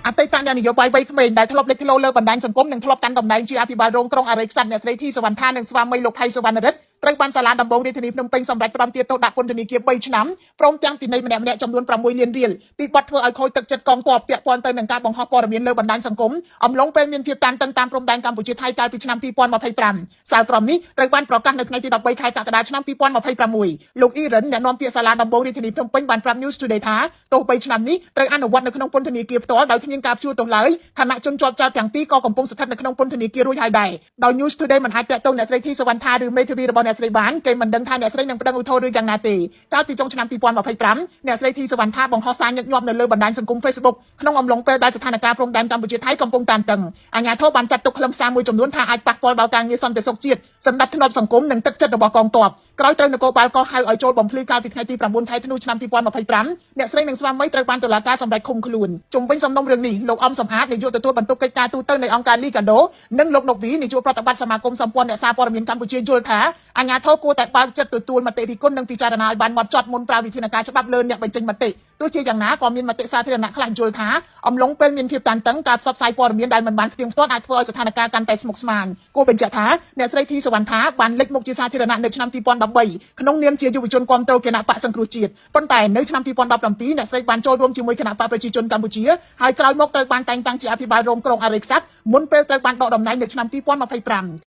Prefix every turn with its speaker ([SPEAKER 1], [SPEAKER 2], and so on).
[SPEAKER 1] អតីតអ្នកនយោបាយវ័យក្មេងដែលធ្លាប់លេចធ្លោលើបណ្ដាញសង្គមនិងធ្លាប់កាន់តំណែងជាអភិបាលរងក្រុងអរិយខ្សាត់អ្នកស្រីធីសុវណ្ណថានិងស្វាមីលោកថៃសុវណ្ណរិទ្ធត្រូវបានសាលាដំបងរាជធានីភ្នំពេញសម្រេចផ្តន្ទាទោសដាក់ពន្ធនាគារ3ឆ្នាំព្រមទាំងពិន័យម្នាក់ៗចំនួន6លានរៀលពីបទធ្វើឲ្យខូចទឹកចិត្តកងទ័ពពាក់ព័ន្ធទៅនឹងការបង្ហោះព័ត៌មានលើបណ្ដាញសង្គមអំឡុងពេលមានភាពតានតឹងតាមព្រំដែនកម្ពុជាថៃកាលពីឆ្នាំ2025សាលក្រមនេះត្រូវបានប្រកាសនៅថ្ងៃទី13ខែកក្កដាឆ្នាំ2026លោកអ៊ីរ៉ានអ្នកនាំពាក្យសាលាដំបងរាជធានីភ្នំពេញបានប្រាប់ News Today ថាទោស3ឆ្នាំនេះត្រូវអនុវត្តនៅក្នុងពន្ធនាគារផ្ទាល់ដោយគ្មានការព្យួរទោសឡើយខណៈជនជាប់ចោទទាំងពីរក៏កំពុងស្ថិតនៅក្នុងពន្ធនាគាររួចហើយដែរដោយ News Today មិនអាចតាក់ទងអ្នកស្រីធីសុវណ្ណថាឬមេធាវីរបស់អ្នកស្រីបានគេមិនដឹងថាអ្នកស្រីនឹងប្តឹងឧទ្ធរណ៍ឬយ៉ាងណាទេកាលពីចុងឆ្នាំ2025អ្នកស្រីធីសុវណ្ណថាបង្ហោះសារញឹកញាប់នៅលើបណ្ដាញសង្គម Facebook ក្នុងអំឡុងពេលដែលស្ថានភាពព្រំដែនកម្ពុជាថៃកំពុងតានតឹងអាជ្ញាធរបានចាត់ទុកខ្លឹមសារមួយចំនួនថាអាចប៉ះពាល់ដល់ការងារសន្តិសុខជាតិសណ្ដាប់ធ្នាប់សង្គមនិងទឹកចិត្តរបស់កងទ័ពក្រោយត្រូវនគរបាលកោះហៅឲ្យចូលបំភ្លឺកាលពីថ្ងៃទី9ខែធ្នូឆ្នាំ2025អ្នកស្រីនិងស្វាមីត្រូវបានតុលាការសម្រេចឃុំខ្លួនជុំវិញសំណុំរឿងនេះលោកអំសំអាតនាយកទទួលបន្ទុកកិច្ចការទូតនៃអង្គការ Liga do និងលោកណូវីនាយកប្រតិបត្តិសមាគមសម្ព័ន្ធអ្នកសារព័ត៌មានកម្ពុជាយល់ថាអាជ្ញាធរគួរតែបើកចិត្តទទួលមតិរិះគន់និងពិចារណាឲ្យបានហ្មត់ចត់មុនប្រើវិធានការច្បាប់លើអ្នកបញ្ចេញមតិទោះជាយ៉ាងណាក៏មានមតិសាធារណៈខ្លះយល់ថាអំឡុងពេលមានភាពតានតឹងការផ្សព្វផ្សាយព័ត៌មានដែលមិនបានផ្ទៀងផ្ទាត់អាចធ្វើឲ្យស្ថានភាពកាន់តែស្មុគស្មាញគួរបញ្ជាក់ថាអ្នកស្រីធីសុវណ្ណថាបានលេចមុខជាសាធារណៈនៅឆ្នាំ2013ក្នុងនាមជាយុវជនគាំទ្រគណៈបកសង្គ្រោះជាតិប៉ុន្តែនៅឆ្នាំ2017អ្នកស្រីបានចូលរួមជាមួយគណៈបកប្រជាជនកម្ពុជាហើយក្រោយមកត្រូវបានតែងតាំងជាអភិបាលរងក្រុងអរិយខ្សាត់មុនពេលត្រូវបានដកតំណែងនៅឆ្នាំ2025